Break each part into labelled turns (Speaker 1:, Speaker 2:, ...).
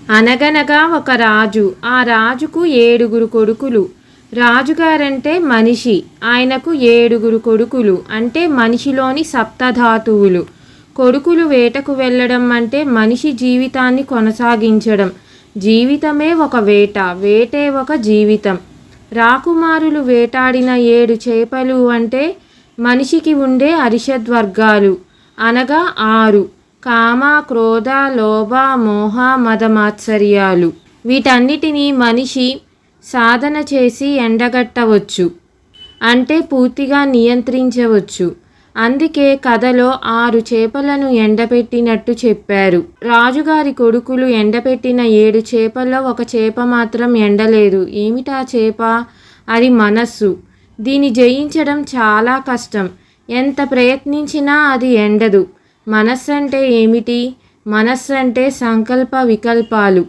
Speaker 1: అనగనగా ఒక రాజు. ఆ రాజుకు 7 కొడుకులు. రాజుగారంటే మనిషి, ఆయనకు 7 కొడుకులు అంటే మనిషిలోని సప్తధాతువులు. కొడుకులు వేటకు వెళ్ళడం అంటే మనిషి జీవితాన్ని కొనసాగించడం. జీవితమే ఒక వేట, వేటే ఒక జీవితం. రాకుమారులు వేటాడిన 7 చేపలు అంటే మనిషికి ఉండే అరిషద్వర్గాలు అనగా 6. కామ, క్రోధ, లోభ, మోహ, మదమాత్సర్యాలు. వీటన్నిటినీ మనిషి సాధన చేసి ఎండగట్టవచ్చు, అంటే పూర్తిగా నియంత్రించవచ్చు. అందుకే కథలో 6 చేపలను ఎండపెట్టినట్టు చెప్పారు. రాజుగారి కొడుకులు ఎండపెట్టిన 7 చేపల్లో ఒక చేప మాత్రం ఎండలేదు. ఏమిటా చేప? అది మనస్సు. దీన్ని జయించడం చాలా కష్టం. ఎంత ప్రయత్నించినా అది ఎండదు. మనస్సు అంటే ఏమిటి? మనస్సు అంటే సంకల్ప వికల్పాలు.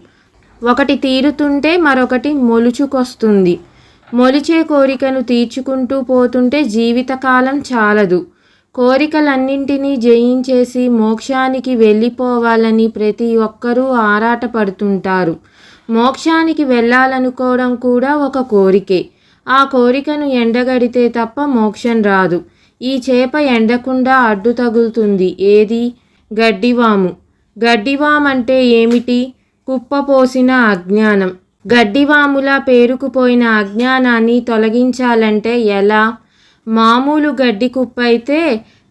Speaker 1: ఒకటి తీరుతుంటే మరొకటి మొలుచుకొస్తుంది. మొలిచే కోరికను తీర్చుకుంటూ పోతుంటే జీవితకాలం చాలదు. కోరికలన్నింటినీ జయించేసి మోక్షానికి వెళ్ళిపోవాలని ప్రతి ఒక్కరూ ఆరాటపడుతుంటారు. మోక్షానికి వెళ్ళాలనుకోవడం కూడా ఒక కోరికే. ఆ కోరికను ఎండగడితే తప్ప మోక్షం రాదు. ఈ చేప ఎండకుండా అడ్డు తగులుతుంది. ఏది? గడ్డివాము. గడ్డివాము అంటే ఏమిటి? కుప్పపోసిన అజ్ఞానం. గడ్డివాములా పేరుకుపోయిన అజ్ఞానాన్ని తొలగించాలంటే ఎలా? మామూలు గడ్డి కుప్ప అయితే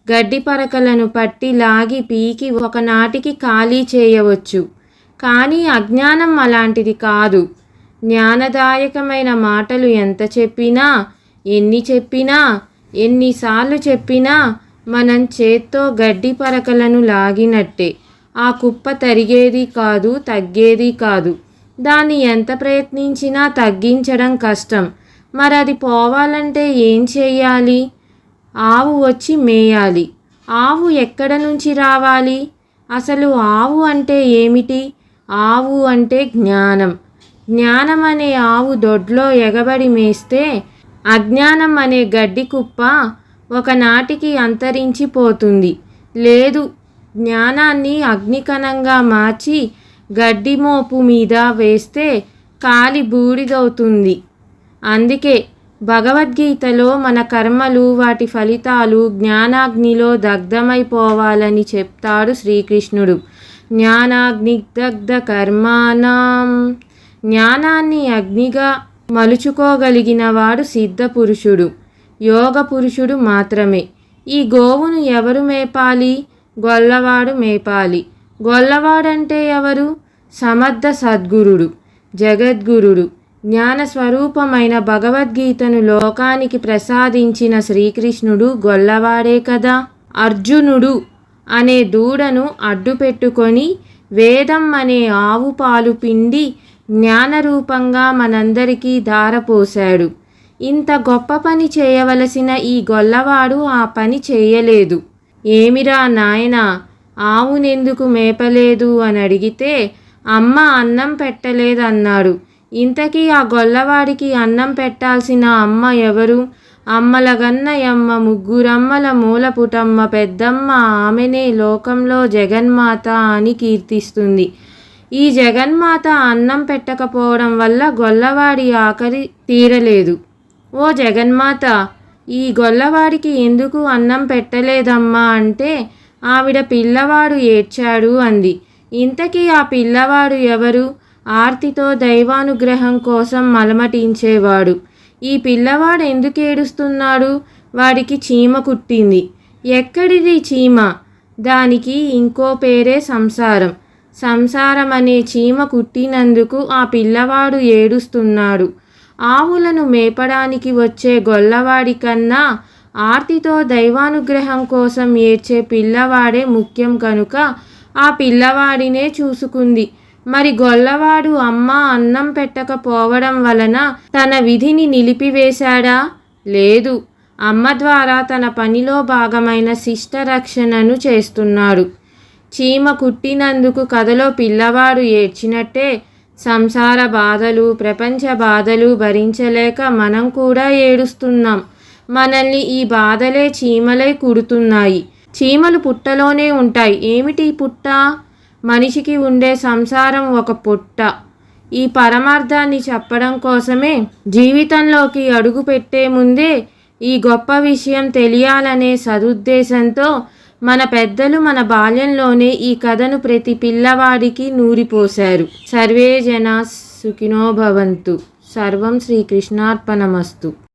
Speaker 1: గడ్డి పరకలను పట్టి లాగి పీకి ఒకనాటికి ఖాళీ చేయవచ్చు. కానీ అజ్ఞానం అలాంటిది కాదు. జ్ఞానదాయకమైన మాటలు ఎంత చెప్పినా, ఎన్ని చెప్పినా, ఎన్నిసార్లు చెప్పినా మనం చేత్తో గడ్డి పరకలను లాగినట్టే. ఆ కుప్ప తరిగేది కాదు, తగ్గేది కాదు. దాన్ని ఎంత ప్రయత్నించినా తగ్గించడం కష్టం. మరి అది పోవాలంటే ఏం చేయాలి? ఆవు వచ్చి మేయాలి. ఆవు ఎక్కడ నుంచి రావాలి? అసలు ఆవు అంటే ఏమిటి? ఆవు అంటే జ్ఞానం. జ్ఞానం అనే ఆవు దొడ్లో ఎగబడి మేస్తే అజ్ఞానం అనే గడ్డి కుప్ప ఒకనాటికి అంతరించిపోతుంది. లేదు, జ్ఞానాన్ని అగ్నికణంగా మార్చి గడ్డి మోపు మీద వేస్తే కాలి బూడిదవుతుంది. అందుకే భగవద్గీతలో మన కర్మలు, వాటి ఫలితాలు జ్ఞానాగ్నిలో దగ్ధమైపోవాలని చెప్తాడు శ్రీకృష్ణుడు. జ్ఞానాగ్నిదగ్ధ కర్మాణం. జ్ఞానాన్ని అగ్నిగా మలుచుకోగలిగిన వాడు సిద్ధ పురుషుడు, యోగ పురుషుడు మాత్రమే. ఈ గోవును ఎవరు మేపాలి? గొల్లవాడు మేపాలి. గొల్లవాడంటే ఎవరు? సమర్థ సద్గురుడు, జగద్గురుడు. జ్ఞానస్వరూపమైన భగవద్గీతను లోకానికి ప్రసాదించిన శ్రీకృష్ణుడు గొల్లవాడే కదా. అర్జునుడు అనే దూడను అడ్డుపెట్టుకొని వేదం అనే ఆవు పాలు పిండి జ్ఞానరూపంగా మనందరికీ ధారపోశాడు. ఇంత గొప్ప పని చేయవలసిన ఈ గొల్లవాడు ఆ పని చేయలేదు. ఏమిరా నాయనా, ఆవునెందుకు మేపలేదు అని అడిగితే అమ్మ అన్నం పెట్టలేదన్నాడు. ఇంతకీ ఆ గొల్లవాడికి అన్నం పెట్టాల్సిన అమ్మ ఎవరు? అమ్మలగన్నయమ్మ, ముగ్గురమ్మల మూలపుటమ్మ పెద్దమ్మ. ఆమెనే లోకంలో జగన్మాత అని కీర్తిస్తుంది. ఈ జగన్మాత అన్నం పెట్టకపోవడం వల్ల గొల్లవాడి ఆకలి తీరలేదు. ఓ జగన్మాత, ఈ గొల్లవాడికి ఎందుకు అన్నం పెట్టలేదమ్మా అంటే ఆవిడ పిల్లవాడు ఏడ్చాడు అంది. ఇంతకీ ఆ పిల్లవాడు ఎవరు? ఆర్తితో దైవానుగ్రహం కోసం మలమటించేవాడు. ఈ పిల్లవాడు ఎందుకు ఏడుస్తున్నాడు? వాడికి చీమ కుట్టింది. ఎక్కడిది చీమ? దానికి ఇంకో పేరే సంసారం. సంసారం అనే చీమ కుట్టినందుకు ఆ పిల్లవాడు ఏడుస్తున్నాడు. ఆవులను మేపడానికి వచ్చే గొల్లవాడి కన్నా ఆర్తితో దైవానుగ్రహం కోసం ఏడ్చే పిల్లవాడే ముఖ్యం కనుక ఆ పిల్లవాడినే చూసుకుంది. మరి గొల్లవాడు అమ్మ అన్నం పెట్టకపోవడం వలన తన విధిని నిలిపివేశాడా? లేదు. అమ్మ ద్వారా తన పనిలో భాగమైన శిష్టరక్షణను చేస్తున్నాడు. చీమ కుట్టినందుకు కథలో పిల్లవాడు ఏడ్చినట్టే సంసార బాధలు, ప్రపంచ బాధలు భరించలేక మనం కూడా ఏడుస్తున్నాం. మనల్ని ఈ బాధలే చీమలై కుడుతున్నాయి. చీమలు పుట్టలోనే ఉంటాయి. ఏమిటి పుట్ట? మనిషికి ఉండే సంసారం ఒక పుట్ట. ఈ పరమార్థాన్ని చెప్పడం కోసమే జీవితంలోకి అడుగు పెట్టే ముందే ఈ గొప్ప విషయం తెలియాలనే సదుద్దేశంతో మన పెద్దలు మన బాల్యంలోనే ఈ కథను ప్రతి పిల్లవాడికి నూరిపోశారు. సర్వే జనా సుఖినో భవంతు. సర్వం శ్రీకృష్ణార్పణమస్తు.